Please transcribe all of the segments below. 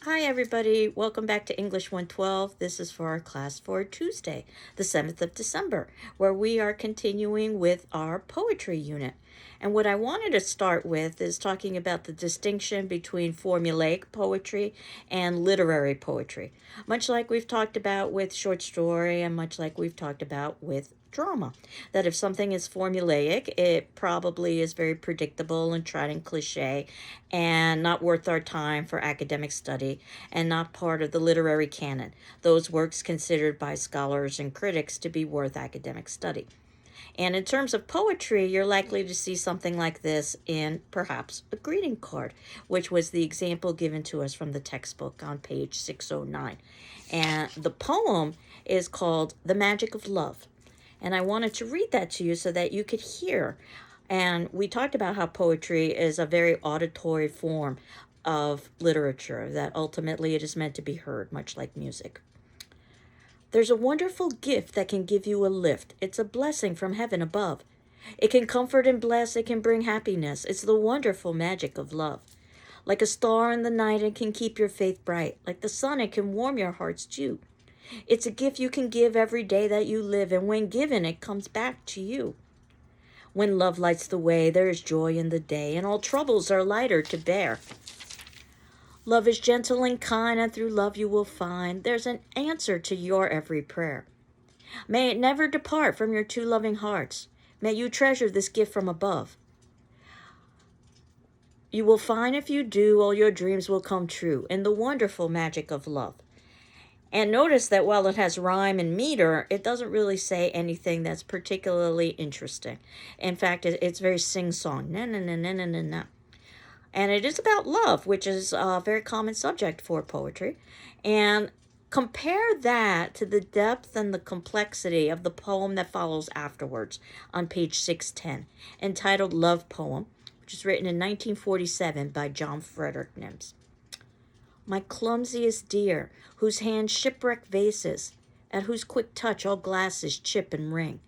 Hi everybody, welcome back to English 112. This is for our class for Tuesday, the 7th of December, where we are continuing with our poetry unit. And what I wanted to start with is talking about the distinction between formulaic poetry and literary poetry, much like we've talked about with short story and much like we've talked about with drama. That if something is formulaic, it probably is very predictable and tried and cliche and not worth our time for academic study and not part of the literary canon, those works considered by scholars and critics to be worth academic study. And in terms of poetry, you're likely to see something like this in perhaps a greeting card, which was the example given to us from the textbook on page 609. And the poem is called The Magic of Love. And I wanted to read that to you so that you could hear. And we talked about how poetry is a very auditory form of literature, that ultimately it is meant to be heard, much like music. There's a wonderful gift that can give you a lift. It's a blessing from heaven above. It can comfort and bless, it can bring happiness. It's the wonderful magic of love. Like a star in the night, it can keep your faith bright. Like the sun, it can warm your heart's dew. It's a gift you can give every day that you live, and when given, it comes back to you. When love lights the way, there is joy in the day, and all troubles are lighter to bear. Love is gentle and kind, and through love you will find there's an answer to your every prayer. May it never depart from your two loving hearts. May you treasure this gift from above. You will find if you do, all your dreams will come true in the wonderful magic of love. And notice that while it has rhyme and meter, it doesn't really say anything that's particularly interesting. In fact, it's very sing-song. Na na na na na na na. And it is about love, which is a very common subject for poetry. And compare that to the depth and the complexity of the poem that follows afterwards on page 610, entitled Love Poem, which is written in 1947 by John Frederick Nims. My clumsiest dear, whose hands shipwreck vases, at whose quick touch all glasses chip and ring,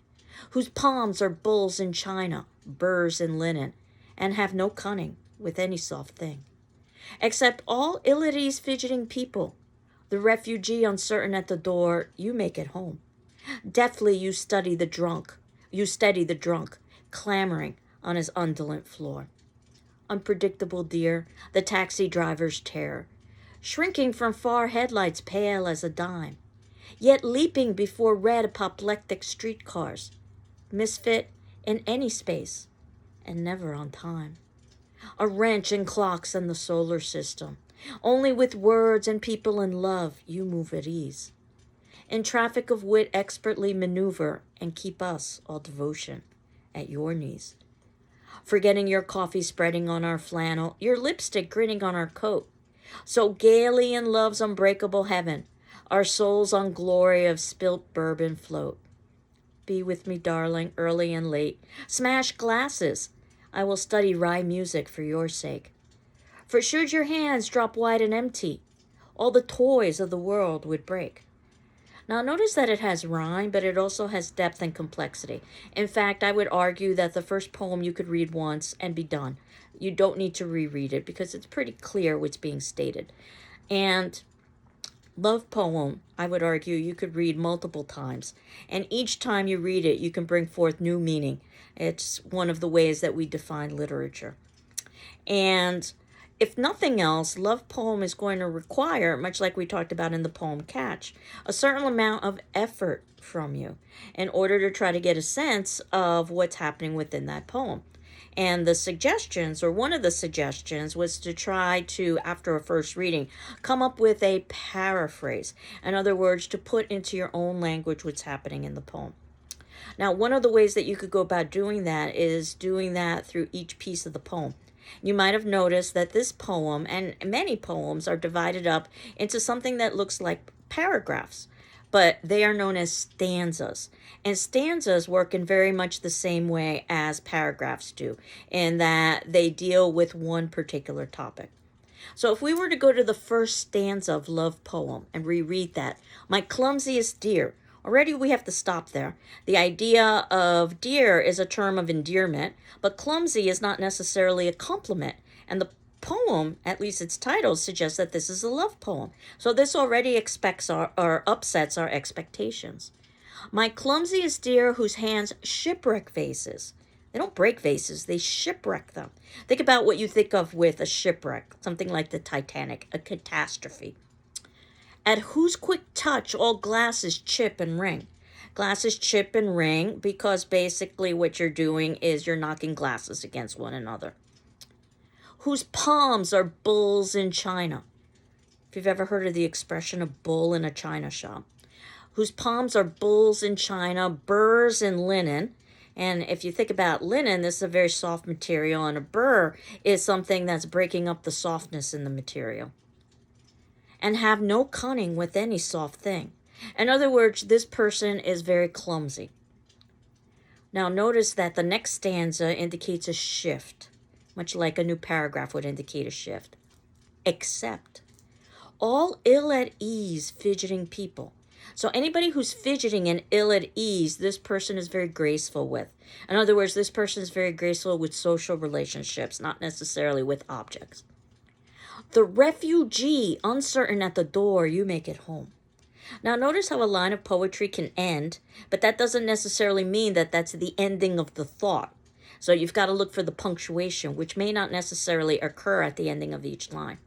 whose palms are bulls in china, burrs in linen, and have no cunning with any soft thing, except all ill at ease fidgeting people, the refugee uncertain at the door, you make at home. Deftly you steady the drunk, clamoring on his undulate floor. Unpredictable dear, the taxi driver's terror, shrinking from far headlights pale as a dime, yet leaping before red apoplectic streetcars, misfit in any space, and never on time. A wrench in clocks and the solar system, only with words and people in love you move at ease. In traffic of wit expertly maneuver and keep us, all devotion, at your knees. Forgetting your coffee spreading on our flannel, your lipstick grinning on our coat, so gaily in love's unbreakable heaven, our souls on glory of spilt bourbon float. Be with me, darling, early and late. Smash glasses. I will study rye music for your sake. For should your hands drop wide and empty, all the toys of the world would break. Now notice that it has rhyme, but it also has depth and complexity. In fact, I would argue that the first poem you could read once and be done. You don't need to reread it because it's pretty clear what's being stated. And love poem, I would argue, you could read multiple times. And each time you read it, you can bring forth new meaning. It's one of the ways that we define literature. And if nothing else, love poem is going to require, much like we talked about in the poem Catch, a certain amount of effort from you in order to try to get a sense of what's happening within that poem. And the suggestions, or one of the suggestions, was to try to, after a first reading, come up with a paraphrase. In other words, to put into your own language what's happening in the poem. Now, one of the ways that you could go about doing that is doing that through each piece of the poem. You might have noticed that this poem and many poems are divided up into something that looks like paragraphs, but they are known as stanzas. And stanzas work in very much the same way as paragraphs do, in that they deal with one particular topic. So if we were to go to the first stanza of Love Poem and reread that, my clumsiest dear, already we have to stop there. The idea of dear is a term of endearment, but clumsy is not necessarily a compliment. And the poem, at least its title, suggests that this is a love poem. So this already expects or upsets our expectations. My clumsiest dear whose hands shipwreck vases. They don't break vases, they shipwreck them. Think about what you think of with a shipwreck, something like the Titanic, a catastrophe. At whose quick touch all glasses chip and ring. Glasses chip and ring because basically what you're doing is you're knocking glasses against one another. Whose palms are bulls in china. If you've ever heard of the expression a bull in a china shop. Whose palms are bulls in china, burrs in linen. And if you think about linen, this is a very soft material, and a burr is something that's breaking up the softness in the material. And have no cunning with any soft thing. In other words, this person is very clumsy. Now notice that the next stanza indicates a shift, much like a new paragraph would indicate a shift. Except all ill at ease fidgeting people. So anybody who's fidgeting and ill at ease, this person is very graceful with. In other words, this person is very graceful with social relationships, not necessarily with objects. The refugee, uncertain at the door, you make it home. Now notice how a line of poetry can end, but that doesn't necessarily mean that that's the ending of the thought. So you've got to look for the punctuation, which may not necessarily occur at the ending of each line.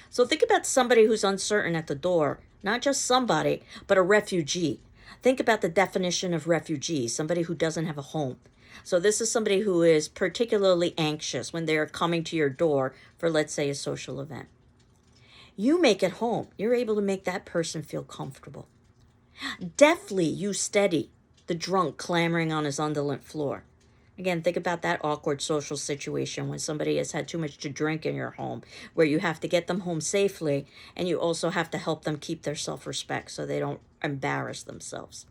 So think about somebody who's uncertain at the door, not just somebody, but a refugee. Think about the definition of refugee, somebody who doesn't have a home. So this is somebody who is particularly anxious when they're coming to your door for, let's say, a social event. You make it home. You're able to make that person feel comfortable. Deftly you steady the drunk clamoring on his indolent floor. Again, think about that awkward social situation when somebody has had too much to drink in your home, where you have to get them home safely, and you also have to help them keep their self-respect so they don't embarrass themselves.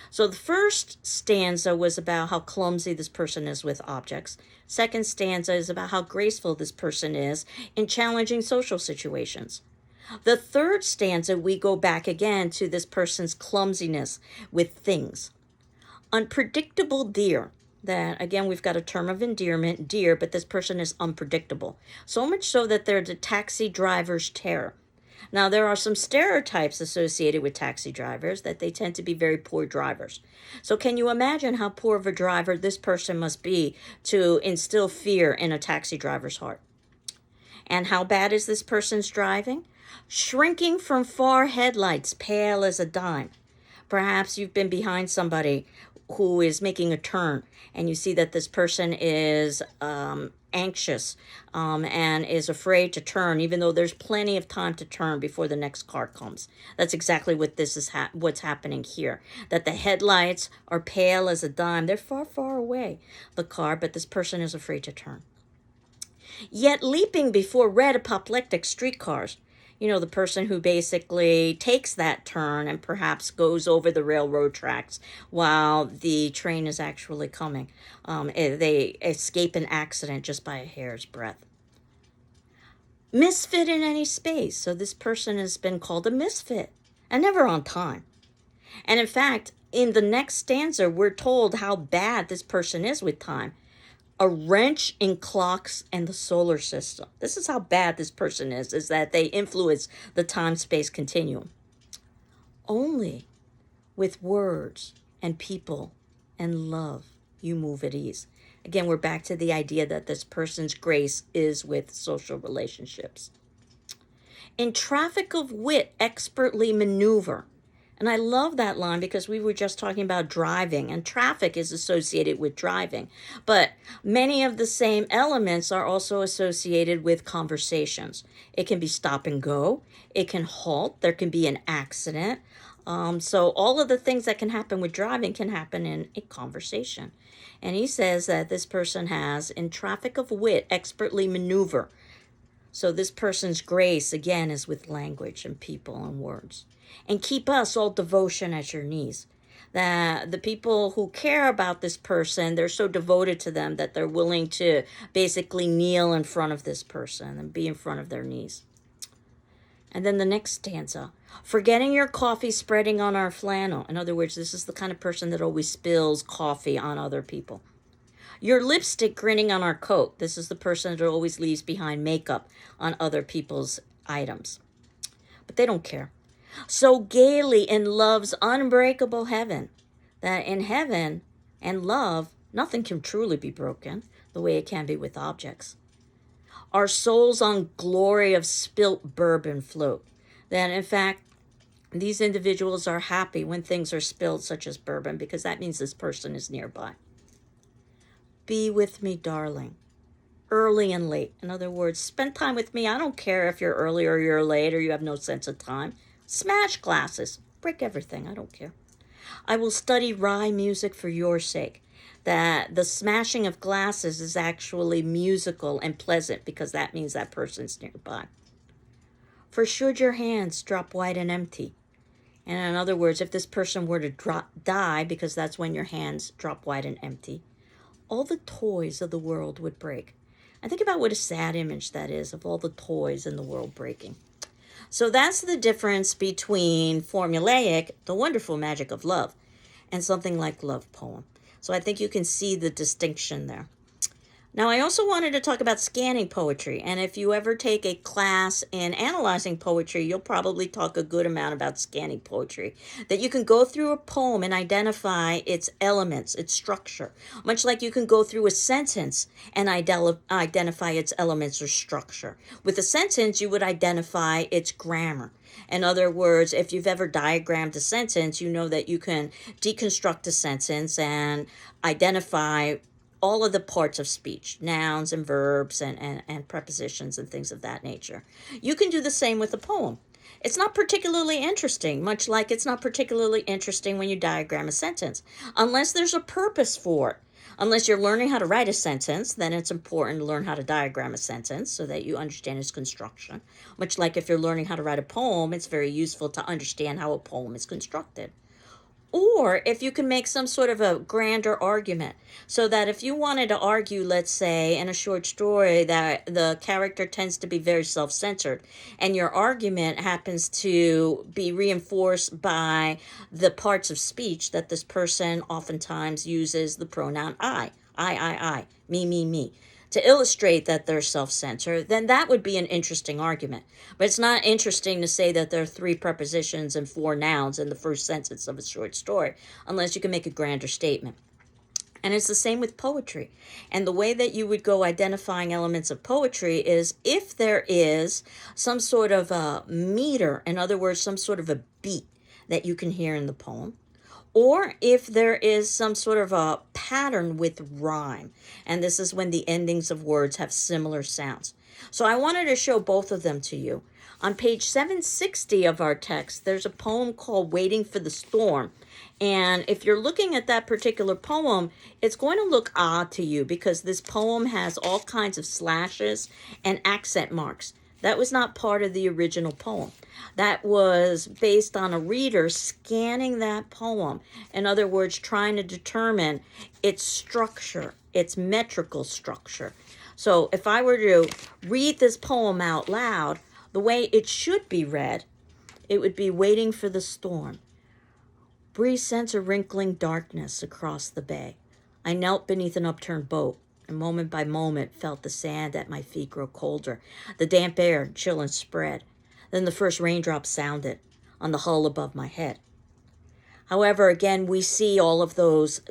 So the first stanza was about how clumsy this person is with objects. Second stanza is about how graceful this person is in challenging social situations. The third stanza, we go back again to this person's clumsiness with things. Unpredictable dear. That, again, we've got a term of endearment, dear, but this person is unpredictable. So much so that they're the taxi driver's terror. Now, there are some stereotypes associated with taxi drivers that they tend to be very poor drivers. So can you imagine how poor of a driver this person must be to instill fear in a taxi driver's heart? And how bad is this person's driving? Shrinking from far headlights, pale as a dime. Perhaps you've been behind somebody who is making a turn, and you see that this person is anxious and is afraid to turn, even though there's plenty of time to turn before the next car comes. That's exactly what this is what's happening here. That the headlights are pale as a dime. They're far, far away, the car, but this person is afraid to turn. Yet leaping before red apoplectic streetcars. You know, the person who basically takes that turn and perhaps goes over the railroad tracks while the train is actually coming. They escape an accident just by a hair's breadth. Misfit in any space. So this person has been called a misfit and never on time. And in fact, in the next stanza, we're told how bad this person is with time. A wrench in clocks and the solar system. This is how bad this person is that they influence the time-space continuum. Only with words and people and love you move at ease. Again, we're back to the idea that this person's grace is with social relationships. In traffic of wit, expertly maneuver. And I love that line because we were just talking about driving, and traffic is associated with driving. But many of the same elements are also associated with conversations. It can be stop and go. It can halt. There can be an accident. So all of the things that can happen with driving can happen in a conversation. And he says that this person has, in traffic of wit, expertly maneuver. So this person's grace, again, is with language and people and words. And keep us all devotion at your knees. That the people who care about this person, they're so devoted to them that they're willing to basically kneel in front of this person and be in front of their knees. And then the next stanza, forgetting your coffee spreading on our flannel. In other words, this is the kind of person that always spills coffee on other people. Your lipstick grinning on our coat. This is the person that always leaves behind makeup on other people's items. But they don't care. So gaily in love's unbreakable heaven, that in heaven and love, nothing can truly be broken the way it can be with objects. Our souls on glory of spilt bourbon float. That in fact, these individuals are happy when things are spilled, such as bourbon, because that means this person is nearby. Be with me, darling, early and late. In other words, spend time with me. I don't care if you're early or you're late or you have no sense of time. Smash glasses. Break everything. I don't care. I will study rye music for your sake. That the smashing of glasses is actually musical and pleasant because that means that person's nearby. For should your hands drop white and empty, and in other words, if this person were to die, because that's when your hands drop white and empty, all the toys of the world would break. And think about what a sad image that is of all the toys in the world breaking. So that's the difference between formulaic, the wonderful magic of love, and something like love poem. So I think you can see the distinction there. Now, I also wanted to talk about scanning poetry. And if you ever take a class in analyzing poetry, you'll probably talk a good amount about scanning poetry. That you can go through a poem and identify its elements, its structure. Much like you can go through a sentence and identify its elements or structure. With a sentence, you would identify its grammar. In other words, if you've ever diagrammed a sentence, you know that you can deconstruct a sentence and identify all of the parts of speech, nouns and verbs and prepositions and things of that nature. You can do the same with a poem. It's not particularly interesting, much like it's not particularly interesting when you diagram a sentence, unless there's a purpose for it. Unless you're learning how to write a sentence, then it's important to learn how to diagram a sentence so that you understand its construction. Much like if you're learning how to write a poem, it's very useful to understand how a poem is constructed. Or if you can make some sort of a grander argument, so that if you wanted to argue, let's say, in a short story that the character tends to be very self-centered, and your argument happens to be reinforced by the parts of speech that this person oftentimes uses the pronoun I, me, to illustrate that they're self-centered, then that would be an interesting argument. But it's not interesting to say that there are 3 prepositions and 4 nouns in the first sentence of a short story, unless you can make a grander statement. And it's the same with poetry. And the way that you would go identifying elements of poetry is if there is some sort of a meter, in other words, some sort of a beat that you can hear in the poem, or if there is some sort of a pattern with rhyme. And this is when the endings of words have similar sounds. So I wanted to show both of them to you. On page 760 of our text, there's a poem called Waiting for the Storm. And if you're looking at that particular poem, it's going to look odd to you because this poem has all kinds of slashes and accent marks. That was not part of the original poem. That was based on a reader scanning that poem. In other words, trying to determine its structure, its metrical structure. So if I were to read this poem out loud, the way it should be read, it would be waiting for the storm. Breeze sent a wrinkling darkness across the bay. I knelt beneath an upturned boat. And moment by moment felt the sand at my feet grow colder, the damp air chill and spread. Then the first raindrops sounded on the hull above my head. However, again, we see all of those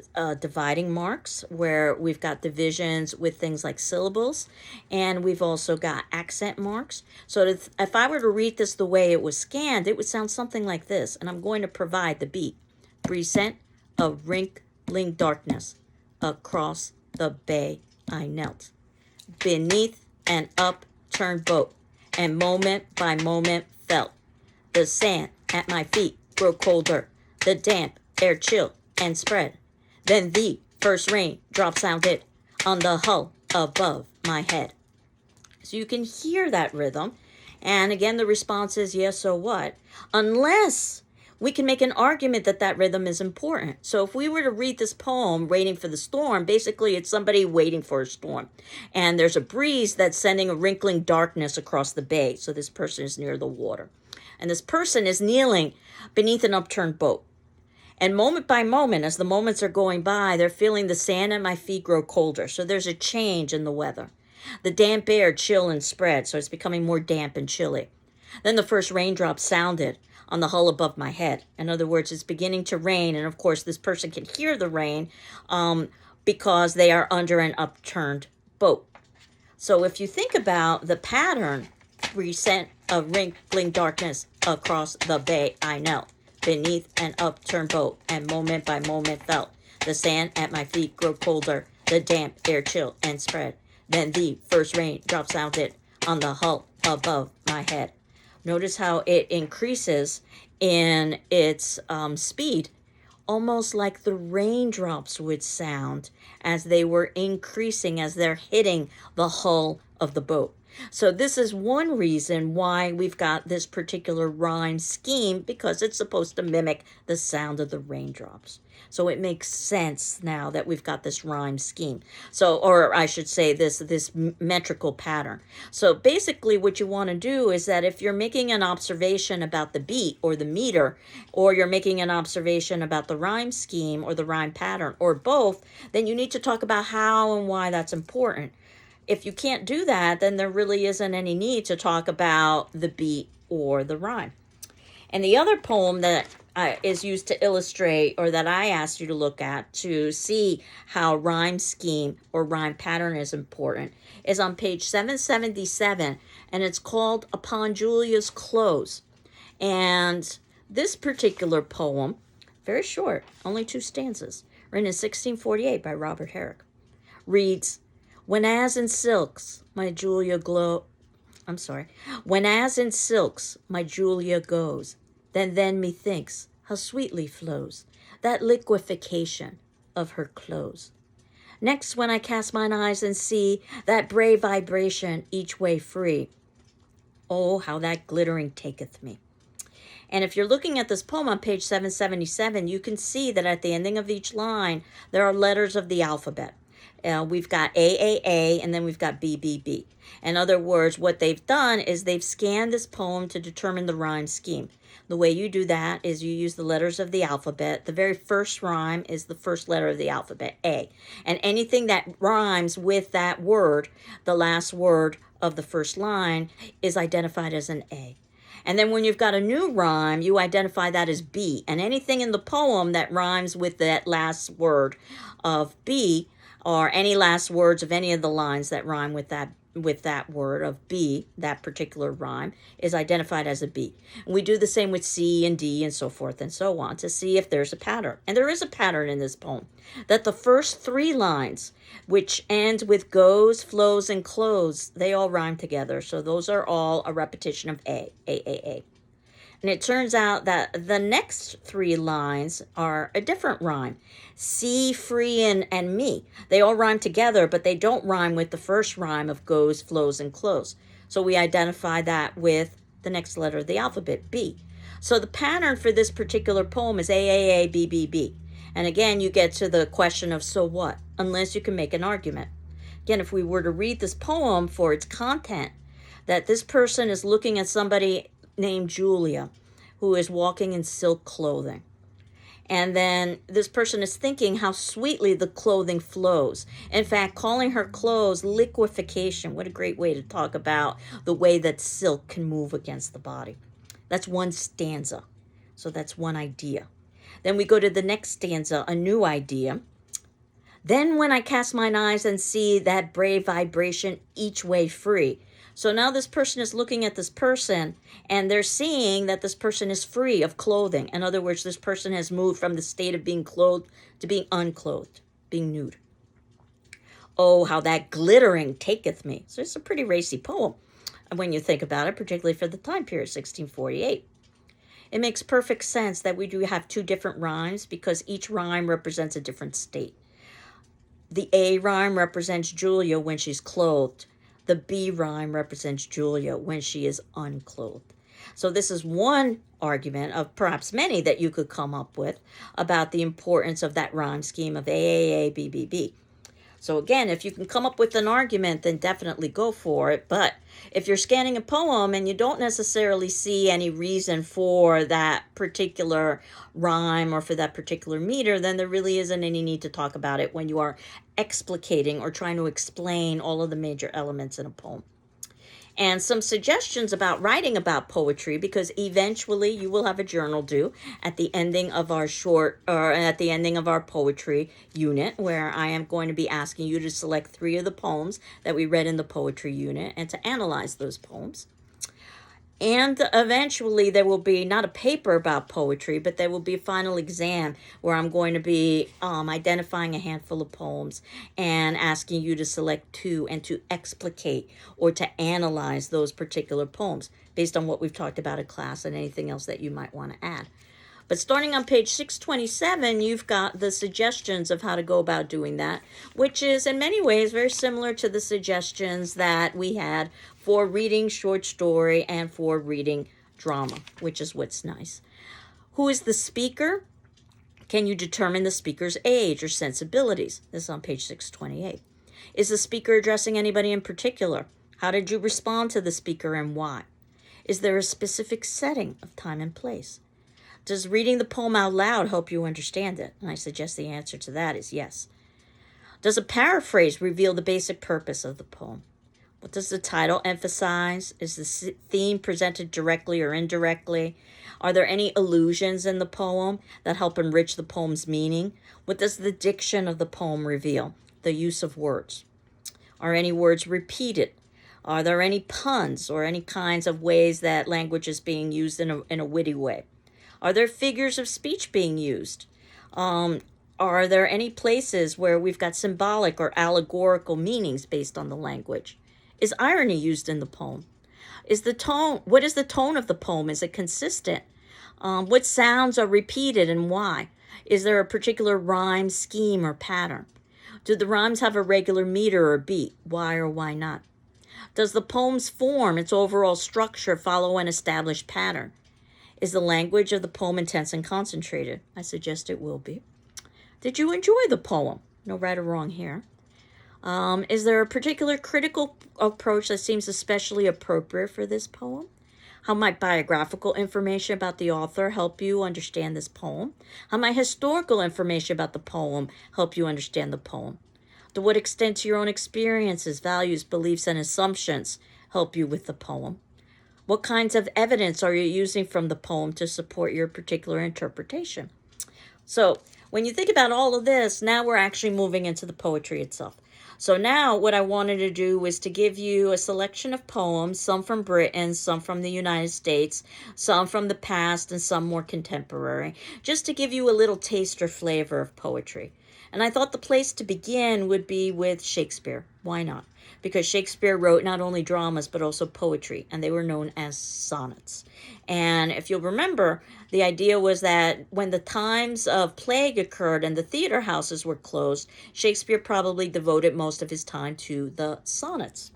dividing marks where we've got divisions with things like syllables, and we've also got accent marks. So if I were to read this the way it was scanned, it would sound something like this, and I'm going to provide the beat. Present a wrinkling darkness across the bay I knelt, beneath an upturned boat, and moment by moment felt the sand at my feet grow colder, the damp air chill and spread. Then the first rain drop sounded on the hull above my head. So you can hear that rhythm, and again the response is yes, so what? Unless we can make an argument that that rhythm is important. So if we were to read this poem, Waiting for the Storm, basically it's somebody waiting for a storm. And there's a breeze that's sending a wrinkling darkness across the bay. So this person is near the water. And this person is kneeling beneath an upturned boat. And moment by moment, as the moments are going by, they're feeling the sand at my feet grow colder. So there's a change in the weather. The damp air chill and spread, so it's becoming more damp and chilly. Then the first raindrops sounded on the hull above my head. In other words, it's beginning to rain, and of course this person can hear the rain because they are under an upturned boat. So if you think about the pattern, we sent a wrinkling darkness across the bay, I knelt beneath an upturned boat, and moment by moment felt the sand at my feet grow colder, the damp air chill and spread. Then the first raindrop sounded on the hull above my head. Notice how it increases in its speed, almost like the raindrops would sound as they were increasing, as they're hitting the hull of the boat. So this is one reason why we've got this particular rhyme scheme, because it's supposed to mimic the sound of the raindrops. So it makes sense now that we've got this rhyme scheme. So, or I should say this metrical pattern. So basically what you want to do is that if you're making an observation about the beat or the meter, or you're making an observation about the rhyme scheme or the rhyme pattern, or both, then you need to talk about how and why that's important. If you can't do that, then there really isn't any need to talk about the beat or the rhyme. And the other poem that is used to illustrate, or that I asked you to look at to see how rhyme scheme or rhyme pattern is important, is on page 777, and it's called Upon Julia's Close. And this particular poem, very short, only 2 stanzas, written in 1648 by Robert Herrick, reads, When as in silks my Julia goes, then methinks how sweetly flows that liquefaction of her clothes. Next, when I cast mine eyes and see that brave vibration each way free, oh, how that glittering taketh me. And if you're looking at this poem on page 777, you can see that at the ending of each line, there are letters of the alphabet. We've got A, and then we've got B. In other words, what they've done is they've scanned this poem to determine the rhyme scheme. The way you do that is you use the letters of the alphabet. The very first rhyme is the first letter of the alphabet, A. And anything that rhymes with that word, the last word of the first line, is identified as an A. And then when you've got a new rhyme, you identify that as B. And anything in the poem that rhymes with that last word of B, or any last words of any of the lines that rhyme with that word of B, that particular rhyme, is identified as a B. And we do the same with C and D and so forth and so on to see if there's a pattern. And there is a pattern in this poem, that the first 3 lines, which end with goes, flows, and close, they all rhyme together. So those are all a repetition of A. And it turns out that the next 3 lines are a different rhyme. See, free, and me. They all rhyme together, but they don't rhyme with the first rhyme of goes, flows, and close. So we identify that with the next letter of the alphabet, B. So the pattern for this particular poem is A, B. And again, you get to the question of so what, unless you can make an argument. Again, if we were to read this poem for its content, that this person is looking at somebody named Julia, who is walking in silk clothing. And then this person is thinking how sweetly the clothing flows. In fact, calling her clothes liquefaction. What a great way to talk about the way that silk can move against the body. That's one stanza. So that's one idea. Then we go to the next stanza, a new idea. Then when I cast mine eyes and see that brave vibration each way free. So now this person is looking at this person, and they're seeing that this person is free of clothing. In other words, this person has moved from the state of being clothed to being unclothed, being nude. Oh, how that glittering taketh me. So it's a pretty racy poem when you think about it, particularly for the time period, 1648. It makes perfect sense that we do have 2 different rhymes because each rhyme represents a different state. The A rhyme represents Julia when she's clothed. The B rhyme represents Julia when she is unclothed. So this is one argument of perhaps many that you could come up with about the importance of that rhyme scheme of A, B. So again, if you can come up with an argument, then definitely go for it. But if you're scanning a poem and you don't necessarily see any reason for that particular rhyme or for that particular meter, then there really isn't any need to talk about it when you are explicating or trying to explain all of the major elements in a poem. And some suggestions about writing about poetry, because eventually you will have a journal due at the ending of our at the ending of our poetry unit, where I am going to be asking you to select 3 of the poems that we read in the poetry unit and to analyze those poems. And eventually there will be not a paper about poetry, but there will be a final exam where I'm going to be identifying a handful of poems and asking you to select 2 and to explicate or to analyze those particular poems based on what we've talked about in class and anything else that you might want to add. But starting on page 627, you've got the suggestions of how to go about doing that, which is in many ways very similar to the suggestions that we had for reading short story and for reading drama, which is what's nice. Who is the speaker? Can you determine the speaker's age or sensibilities? This is on page 628. Is the speaker addressing anybody in particular? How did you respond to the speaker and why? Is there a specific setting of time and place? Does reading the poem out loud help you understand it? And I suggest the answer to that is yes. Does a paraphrase reveal the basic purpose of the poem? What does the title emphasize? Is the theme presented directly or indirectly? Are there any allusions in the poem that help enrich the poem's meaning? What does the diction of the poem reveal? The use of words. Are any words repeated? Are there any puns or any kinds of ways that language is being used in a witty way? Are there figures of speech being used? Are there any places where we've got symbolic or allegorical meanings based on the language? Is irony used in the poem? What is the tone of the poem? Is it consistent? What sounds are repeated and why? Is there a particular rhyme, scheme, or pattern? Do the rhymes have a regular meter or beat? Why or why not? Does the poem's form, its overall structure, follow an established pattern? Is the language of the poem intense and concentrated? I suggest it will be. Did you enjoy the poem? No right or wrong here. Is there a particular critical approach that seems especially appropriate for this poem? How might biographical information about the author help you understand this poem? How might historical information about the poem help you understand the poem? To what extent do your own experiences, values, beliefs, and assumptions help you with the poem? What kinds of evidence are you using from the poem to support your particular interpretation? So when you think about all of this, now we're actually moving into the poetry itself. So now what I wanted to do was to give you a selection of poems, some from Britain, some from the United States, some from the past, and some more contemporary, just to give you a little taste or flavor of poetry. And I thought the place to begin would be with Shakespeare. Why not? Because Shakespeare wrote not only dramas, but also poetry, and they were known as sonnets. And if you'll remember, the idea was that when the times of plague occurred and the theater houses were closed, Shakespeare probably devoted most of his time to the sonnets.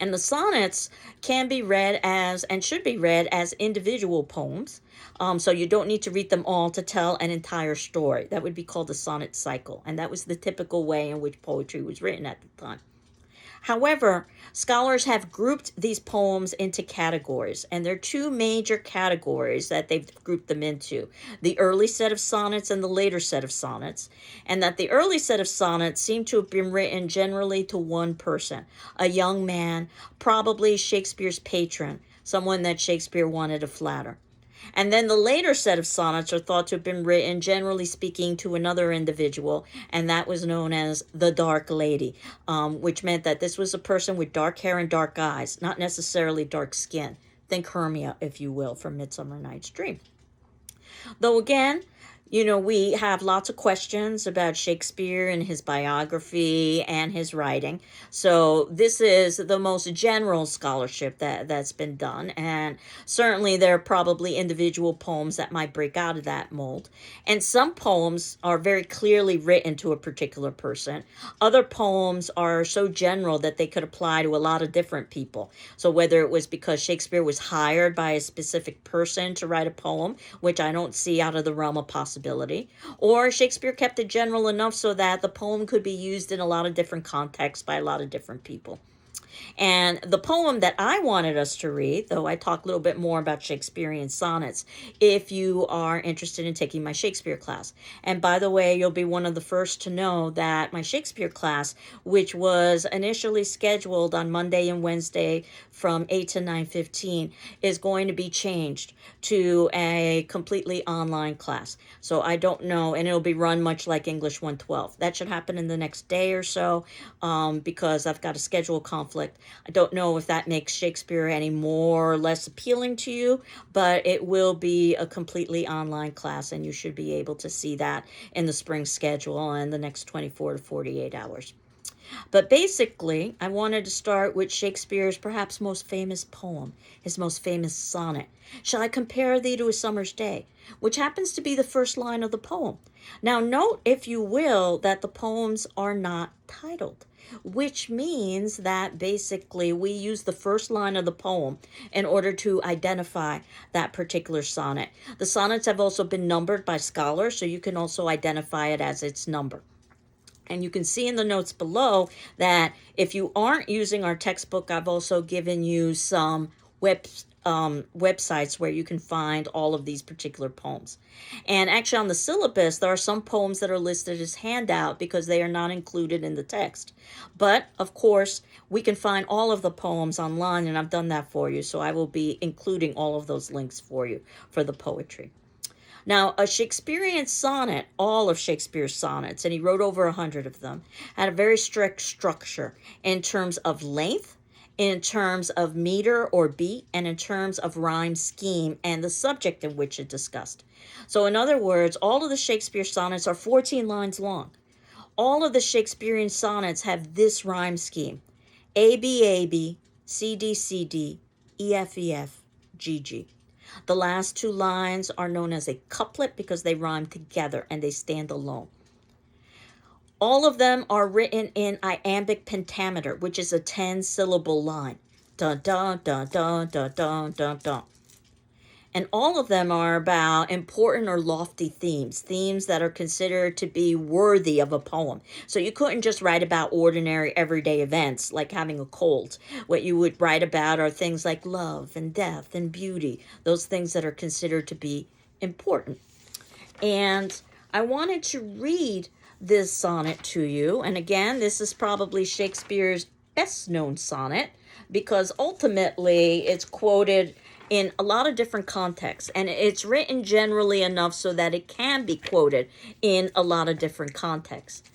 And the sonnets can be read as, and should be read as, individual poems. So you don't need to read them all to tell an entire story. That would be called the Sonnet Cycle. And that was the typical way in which poetry was written at the time. However, scholars have grouped these poems into categories, and there are 2 major categories that they've grouped them into: the early set of sonnets and the later set of sonnets, and that the early set of sonnets seem to have been written generally to one person, a young man, probably Shakespeare's patron, someone that Shakespeare wanted to flatter. And then the later set of sonnets are thought to have been written, generally speaking, to another individual, and that was known as the dark lady, which meant that this was a person with dark hair and dark eyes, not necessarily dark skin. Think Hermia, if you will, from Midsummer Night's Dream. Though again, we have lots of questions about Shakespeare and his biography and his writing. So this is the most general scholarship that's been done. And certainly there are probably individual poems that might break out of that mold. And some poems are very clearly written to a particular person. Other poems are so general that they could apply to a lot of different people. So whether it was because Shakespeare was hired by a specific person to write a poem, which I don't see out of the realm of possibility, possibility. Or Shakespeare kept it general enough so that the poem could be used in a lot of different contexts by a lot of different people. And the poem that I wanted us to read, though I talk a little bit more about Shakespearean sonnets, if you are interested in taking my Shakespeare class. And by the way, you'll be one of the first to know that my Shakespeare class, which was initially scheduled on Monday and Wednesday from 8 to 9:15, is going to be changed to a completely online class. So I don't know, and it'll be run much like English 112. That should happen in the next day or so, because I've got a schedule conflict. I don't know if that makes Shakespeare any more or less appealing to you, but it will be a completely online class, and you should be able to see that in the spring schedule in the next 24 to 48 hours. But basically, I wanted to start with Shakespeare's perhaps most famous poem, his most famous sonnet. Shall I compare thee to a summer's day? Which happens to be the first line of the poem. Now note, if you will, that the poems are not titled, which means that basically we use the first line of the poem in order to identify that particular sonnet. The sonnets have also been numbered by scholars, so you can also identify it as its number. And you can see in the notes below that if you aren't using our textbook, I've also given you some websites where you can find all of these particular poems. And actually on the syllabus, there are some poems that are listed as handout because they are not included in the text. But of course, we can find all of the poems online, and I've done that for you. So I will be including all of those links for you for the poetry. Now, a Shakespearean sonnet, all of Shakespeare's sonnets, and he wrote over 100 of them, had a very strict structure in terms of length, in terms of meter or beat, and in terms of rhyme scheme and the subject in which it discussed. So in other words, all of the Shakespeare sonnets are 14 lines long. All of the Shakespearean sonnets have this rhyme scheme: A, B, A, B, C, D, C, D, E, F, E, F, G, G. The last two lines are known as a couplet because they rhyme together and they stand alone. All of them are written in iambic pentameter, which is a 10-syllable line. Dun, dun, dun, dun, dun, dun, dun, dun. And all of them are about important or lofty themes that are considered to be worthy of a poem. So you couldn't just write about ordinary everyday events like having a cold. What you would write about are things like love and death and beauty, those things that are considered to be important. And I wanted to read this sonnet to you. And again, this is probably Shakespeare's best known sonnet because ultimately it's quoted in a lot of different contexts, and it's written generally enough so that it can be quoted in a lot of different contexts.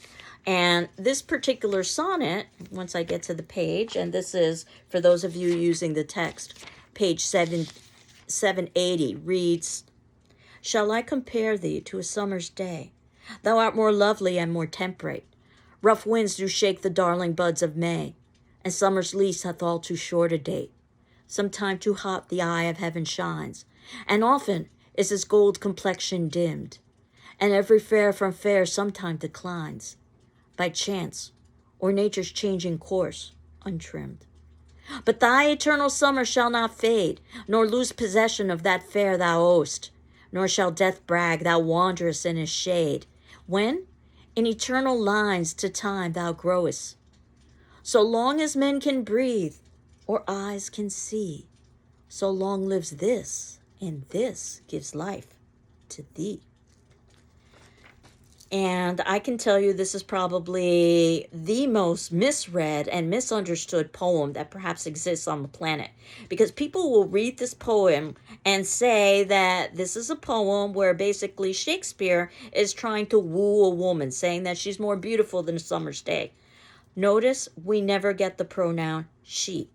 And this particular sonnet, once I get to the page, and this is for those of you using the text, page 780 reads, Shall I compare thee to a summer's day? Thou art more lovely and more temperate. Rough winds do shake the darling buds of May, and summer's lease hath all too short a date. Sometime too hot the eye of heaven shines, and often is his gold complexion dimmed, and every fair from fair sometime declines, by chance or nature's changing course untrimmed. But thy eternal summer shall not fade, nor lose possession of that fair thou owest, nor shall death brag thou wanderest in his shade, when in eternal lines to time thou growest. So long as men can breathe, or eyes can see, so long lives this, and this gives life to thee. And I can tell you this is probably the most misread and misunderstood poem that perhaps exists on the planet. Because people will read this poem and say that this is a poem where basically Shakespeare is trying to woo a woman, saying that she's more beautiful than a summer's day. Notice we never get the pronoun she.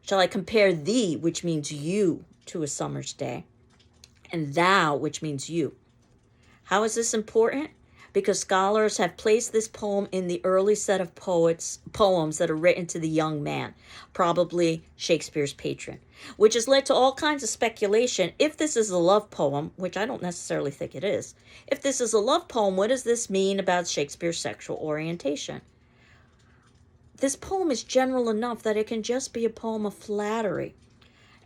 Shall I compare thee, which means you, to a summer's day, and thou, which means you? How is this important? Because scholars have placed this poem in the early set of poems that are written to the young man, probably Shakespeare's patron, which has led to all kinds of speculation. If this is a love poem, which I don't necessarily think it is, if this is a love poem, what does this mean about Shakespeare's sexual orientation? This poem is general enough that it can just be a poem of flattery.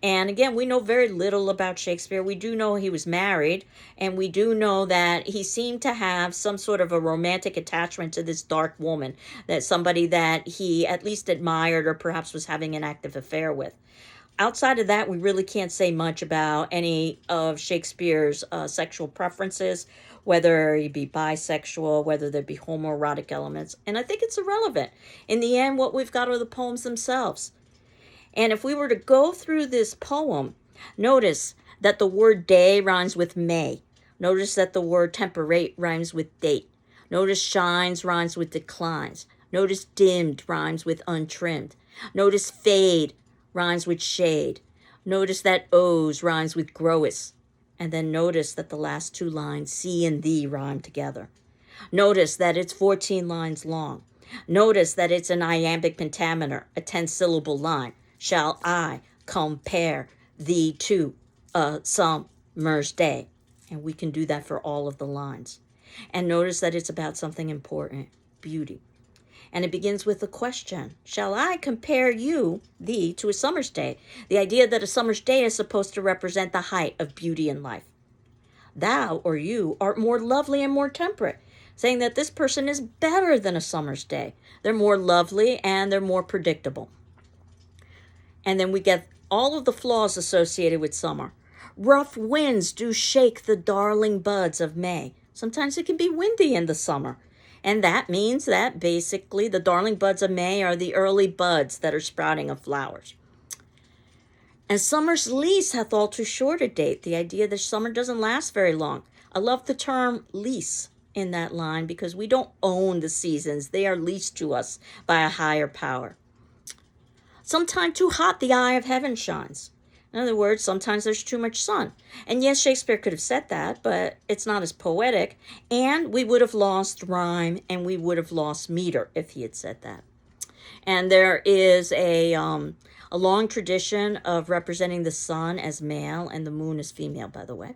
And again, we know very little about Shakespeare. We do know he was married, and we do know that he seemed to have some sort of a romantic attachment to this dark woman, that somebody that he at least admired or perhaps was having an active affair with. Outside of that, we really can't say much about any of Shakespeare's sexual preferences, whether he be bisexual, whether there be homoerotic elements. And I think it's irrelevant. In the end, what we've got are the poems themselves. And if we were to go through this poem, notice that the word day rhymes with May. Notice that the word temperate rhymes with date. Notice shines rhymes with declines. Notice dimmed rhymes with untrimmed. Notice fade rhymes with shade. Notice that O's rhymes with growest. And then notice that the last two lines, see and thee, rhyme together. Notice that it's 14 lines long. Notice that it's an iambic pentameter, a 10-syllable line. Shall I compare thee to a summer's day? And we can do that for all of the lines. And notice that it's about something important, beauty. And it begins with a question. Shall I compare thee, to a summer's day? The idea that a summer's day is supposed to represent the height of beauty in life. Thou, or you, art more lovely and more temperate, saying that this person is better than a summer's day. They're more lovely and they're more predictable. And then we get all of the flaws associated with summer. Rough winds do shake the darling buds of May. Sometimes it can be windy in the summer. And that means that basically the darling buds of May are the early buds that are sprouting of flowers. And summer's lease hath all too short a date. The idea that summer doesn't last very long. I love the term lease in that line because we don't own the seasons. They are leased to us by a higher power. Sometime too hot the eye of heaven shines. In other words, sometimes there's too much sun. And yes, Shakespeare could have said that, but it's not as poetic. And we would have lost rhyme and we would have lost meter if he had said that. And there is a long tradition of representing the sun as male and the moon as female, by the way.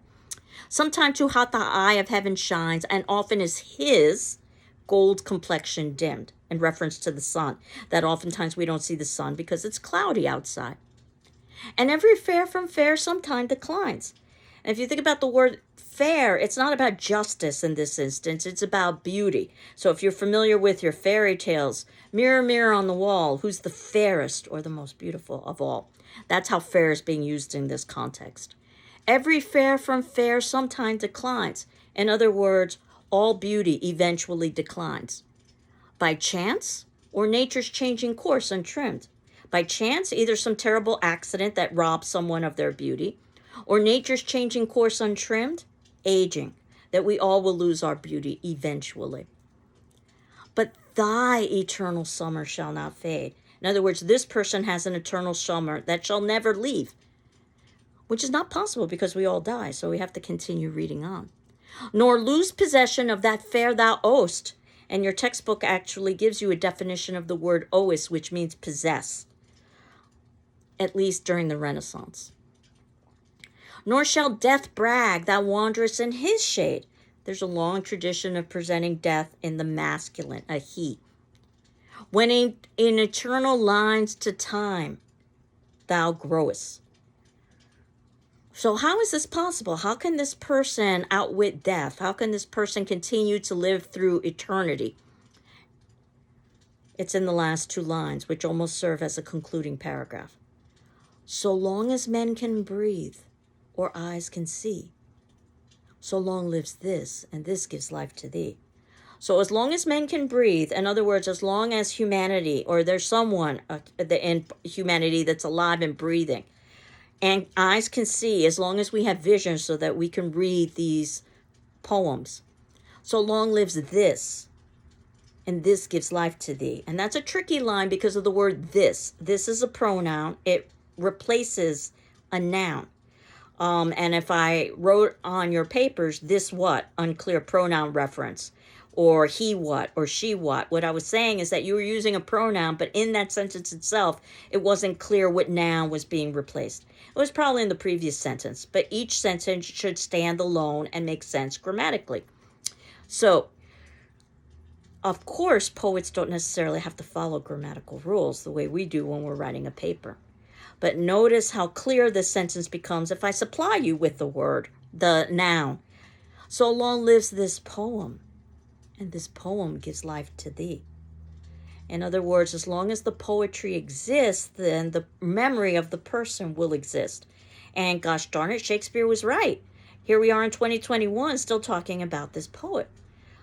Sometime too hot the eye of heaven shines, and often is his gold complexion dimmed, in reference to the sun, that oftentimes we don't see the sun because it's cloudy outside. And every fair from fair sometime declines. And if you think about the word fair, it's not about justice in this instance, it's about beauty. So if you're familiar with your fairy tales, mirror, mirror on the wall, who's the fairest or the most beautiful of all? That's how fair is being used in this context. Every fair from fair sometime declines. In other words, all beauty eventually declines. By chance, or nature's changing course untrimmed. By chance, either some terrible accident that robs someone of their beauty, or nature's changing course untrimmed, aging, that we all will lose our beauty eventually. But thy eternal summer shall not fade. In other words, this person has an eternal summer that shall never leave, which is not possible because we all die, so we have to continue reading on. Nor lose possession of that fair thou owest. And your textbook actually gives you a definition of the word oes, which means possess, at least during the Renaissance. Nor shall death brag, thou wanderest in his shade. There's a long tradition of presenting death in the masculine, a he. When in eternal lines to time, thou growest. So how is this possible? How can this person outwit death? How can this person continue to live through eternity? It's in the last two lines, which almost serve as a concluding paragraph. So long as men can breathe or eyes can see, so long lives this, and this gives life to thee. So as long as men can breathe, in other words, as long as humanity, or there's someone in humanity that's alive and breathing, and eyes can see, as long as we have vision so that we can read these poems, so long lives this, and this gives life to thee. And that's a tricky line because of the word this. This is a pronoun. It replaces a noun. And if I wrote on your papers, this what, unclear pronoun reference, or he what, or she what I was saying is that you were using a pronoun, but in that sentence itself, it wasn't clear what noun was being replaced. It was probably in the previous sentence, but each sentence should stand alone and make sense grammatically. So, of course, poets don't necessarily have to follow grammatical rules the way we do when we're writing a paper. But notice how clear this sentence becomes if I supply you with the word, the noun. So long lives this poem, and this poem gives life to thee. In other words, as long as the poetry exists, then the memory of the person will exist. And gosh darn it, Shakespeare was right. Here we are in 2021 still talking about this poet.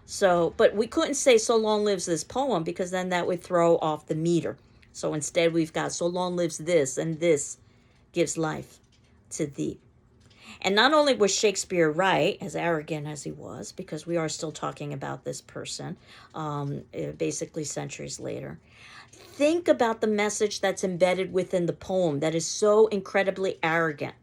So, but we couldn't say so long lives this poem because then that would throw off the meter. So instead we've got so long lives this, and this gives life to thee. And not only was Shakespeare right, as arrogant as he was, because we are still talking about this person, basically centuries later. Think about the message that's embedded within the poem that is so incredibly arrogant.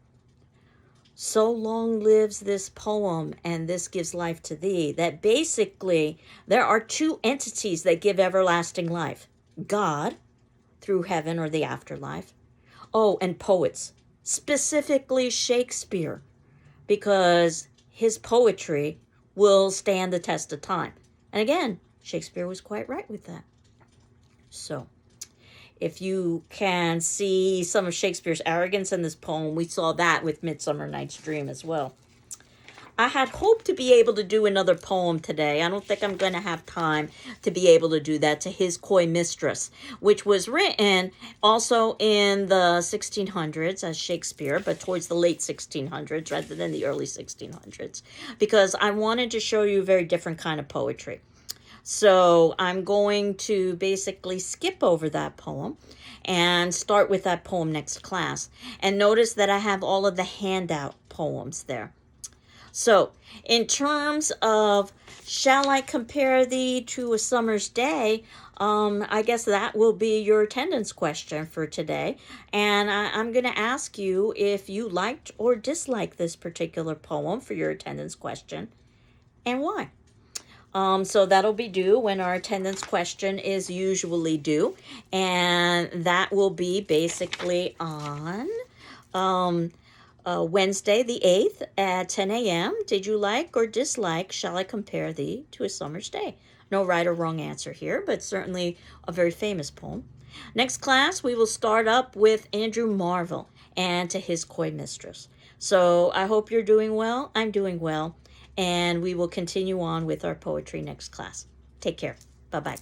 So long lives this poem, and this gives life to thee. That basically there are two entities that give everlasting life. God, through heaven or the afterlife. Oh, and poets, specifically Shakespeare, because his poetry will stand the test of time. And again, Shakespeare was quite right with that. So, if you can see some of Shakespeare's arrogance in this poem, we saw that with Midsummer Night's Dream as well. I had hoped to be able to do another poem today. I don't think I'm going to have time to be able to do that, to His Coy Mistress, which was written also in the 1600s as Shakespeare, but towards the late 1600s rather than the early 1600s, because I wanted to show you a very different kind of poetry. So I'm going to basically skip over that poem and start with that poem next class. And notice that I have all of the handout poems there. So, in terms of, shall I compare thee to a summer's day? I guess that will be your attendance question for today. And I'm going to ask you if you liked or disliked this particular poem for your attendance question, and why. So that'll be due when our attendance question is usually due. And that will be basically on Wednesday the 8th at 10 a.m. Did you like or dislike Shall I Compare Thee to a Summer's Day? No right or wrong answer here, but certainly a very famous poem. Next class, we will start up with Andrew Marvell and To His Coy Mistress. So I hope you're doing well. I'm doing well. And we will continue on with our poetry next class. Take care. Bye-bye.